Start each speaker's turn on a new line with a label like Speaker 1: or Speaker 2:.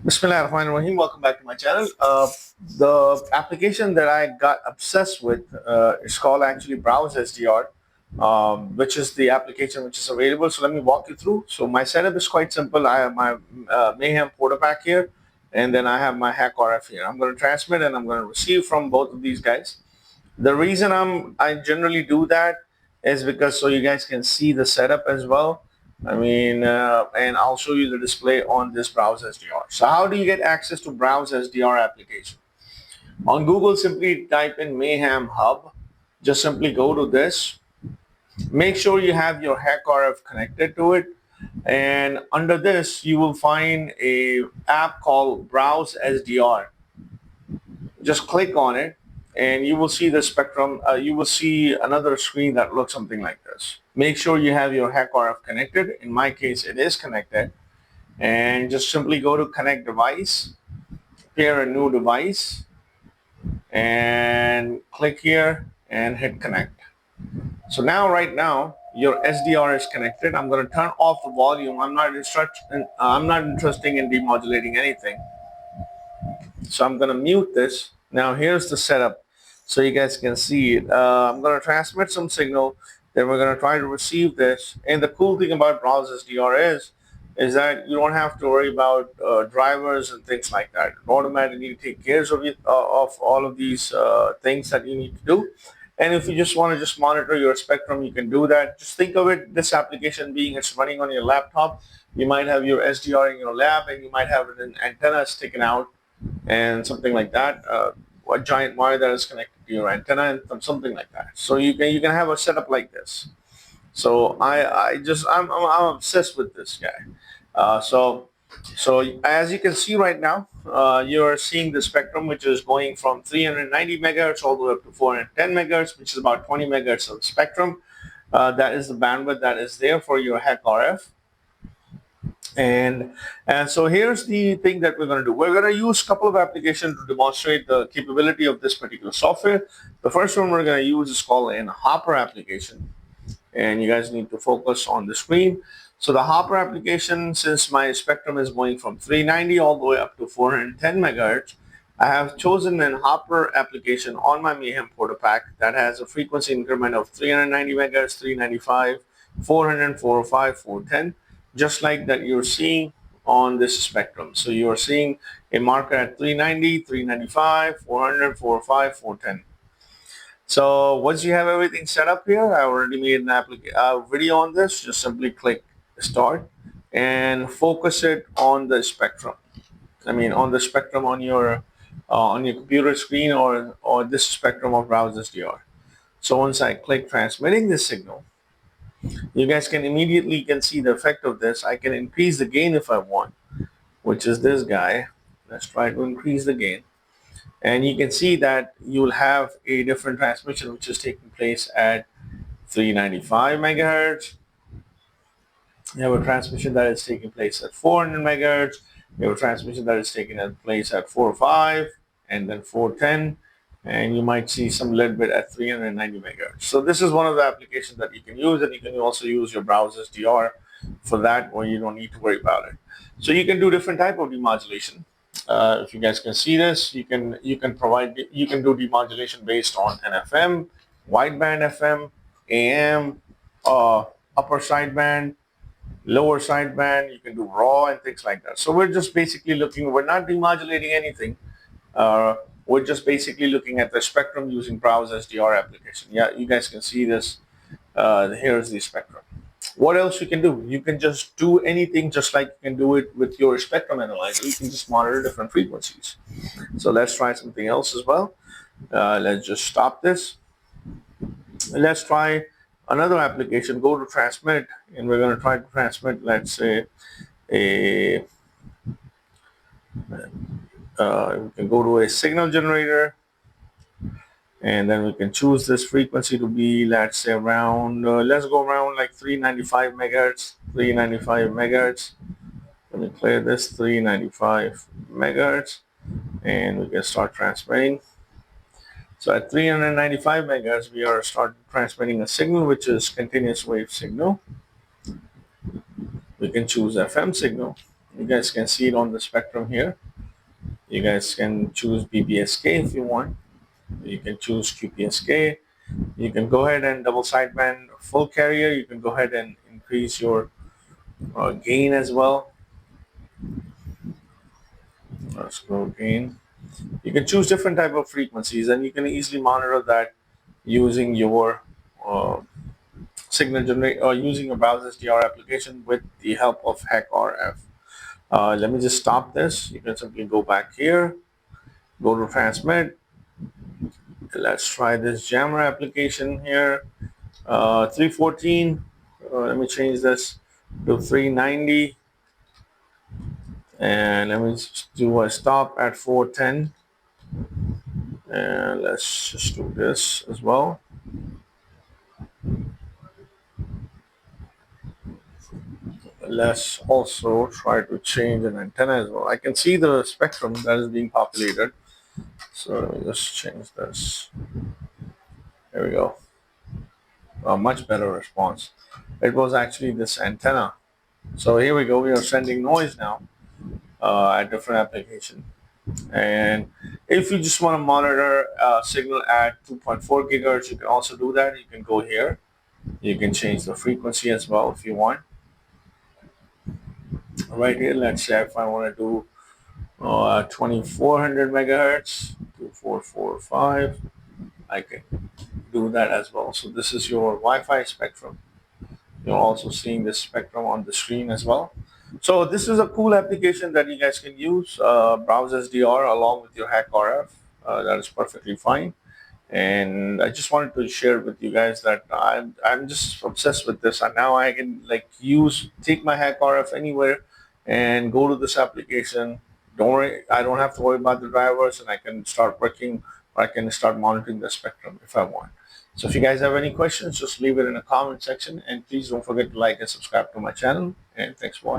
Speaker 1: Bismillahirrahmanirrahim. Welcome back to my channel. The application that I got obsessed with is called actually Browse SDR, which is the application which is available. So let me walk you through. So my setup is quite simple. I have my Mayhem PortaPack here, and then I have my HackRF here. I'm going to transmit and I'm going to receive from both of these guys. The reason I generally do that is because so you guys can see the setup as well. And I'll show you the display on this Browse SDR. So how do you get access to Browse SDR application? On Google, simply type in Mayhem Hub. Just simply go to this. Make sure you have your HackRF connected to it. And under this, you will find a app called Browse SDR. Just click on it and you will see the spectrum. You will see another screen that looks something like this. Make sure you have your HackRF connected. In my case, it is connected. And just simply go to connect device, pair a new device, and click here and hit connect. So now, right now, your SDR is connected. I'm going to turn off the volume. I'm not interested in demodulating anything. So I'm going to mute this. Now here's the setup so you guys can see it. I'm going to transmit some signal. Then we're going to try to receive this. And the cool thing about Browse SDR is that you don't have to worry about drivers and things like that. It automatically take care of all of these things that you need to do. And if you just want to just monitor your spectrum, you can do that. Just think of it, this application being it's running on your laptop. You might have your SDR in your lab and you might have an antenna sticking out and something like that, a giant wire that is connected to your antenna and something like that. So you can have a setup like this. So I'm obsessed with this guy. So as you can see right now, you're seeing the spectrum which is going from 390 megahertz all the way up to 410 megahertz, which is about 20 megahertz of spectrum. That is the bandwidth that is there for your HackRF. And so here's the thing that we're going to do. We're going to use a couple of applications to demonstrate the capability of this particular software. The first one we're going to use is called an Hopper application. And you guys need to focus on the screen. So the Hopper application, since my spectrum is going from 390 all the way up to 410 megahertz, I have chosen an Hopper application on my Mayhem PortaPack that has a frequency increment of 390 megahertz, 395, 400, 405, 410, just like that you're seeing on this spectrum. So you're seeing a marker at 390, 395, 400, 405, 410. So once you have everything set up here, I already made an video on this. Just simply click start and focus it on the spectrum. On the spectrum on your computer screen or this spectrum of Browse SDR. So once I click transmitting this signal, you guys can immediately see the effect of this. I can increase the gain if I want, which is this guy. Let's try to increase the gain. And you can see that you'll have a different transmission which is taking place at 395 megahertz. You have a transmission that is taking place at 400 megahertz. You have a transmission that is taking place at 405 and then 410. And you might see some little bit at 390 megahertz. So this is one of the applications that you can use, and you can also use your Browse SDR for that, where you don't need to worry about it. So you can do different type of demodulation. If you guys can see this, you can do demodulation based on NFM, wideband FM, AM, upper sideband, lower sideband. You can do raw and things like that. So we're just basically looking. We're not demodulating anything. We're just basically looking at the spectrum using Browse SDR application. Yeah, you guys can see this. Here's the spectrum. What else you can do? You can just do anything just like you can do it with your spectrum analyzer. You can just monitor different frequencies. So let's try something else as well. Let's just stop this. Let's try another application. Go to transmit, and we're going to try to transmit, let's say, we can go to a signal generator, and then we can choose this frequency to be, let's say, around, let's go around like 395 megahertz, 395 megahertz. Let me clear this, 395 megahertz, and we can start transmitting. So at 395 megahertz, we are start transmitting a signal, which is continuous wave signal. We can choose FM signal. You guys can see it on the spectrum here. You guys can choose BBSK if you want. You can choose QPSK. You can go ahead and double sideband full carrier. You can go ahead and increase your gain as well. Let's go gain. You can choose different type of frequencies, and you can easily monitor that using your signal generate or using a Browse SDR application with the help of HackRF. Let me just stop this. You can simply go back here, go to transmit. Let's try this jammer application here. 314. Let me change this to 390. And let me just do a stop at 410. And let's just do this as well. Let's also try to change an antenna as well. I can see the spectrum that is being populated. So let me just change this. There we go. A much better response. It was actually this antenna. So here we go. We are sending noise now at different application. And if you just want to monitor signal at 2.4 gigahertz, you can also do that. You can go here. You can change the frequency as well if you want. Right here, let's say if I want to do 2400 megahertz, 2445, I can do that as well. So this is your Wi-Fi spectrum. You're also seeing this spectrum on the screen as well. So this is a cool application that you guys can use, Browse SDR along with your HackRF. That is perfectly fine. And I just wanted to share with you guys that I'm just obsessed with this, and now I can take my HackRF anywhere and go to this application. Don't worry, I don't have to worry about the drivers, and I can start working, or I can start monitoring the spectrum if I want. So if you guys have any questions, just leave it in the comment section, and please don't forget to like and subscribe to my channel, and thanks for watching.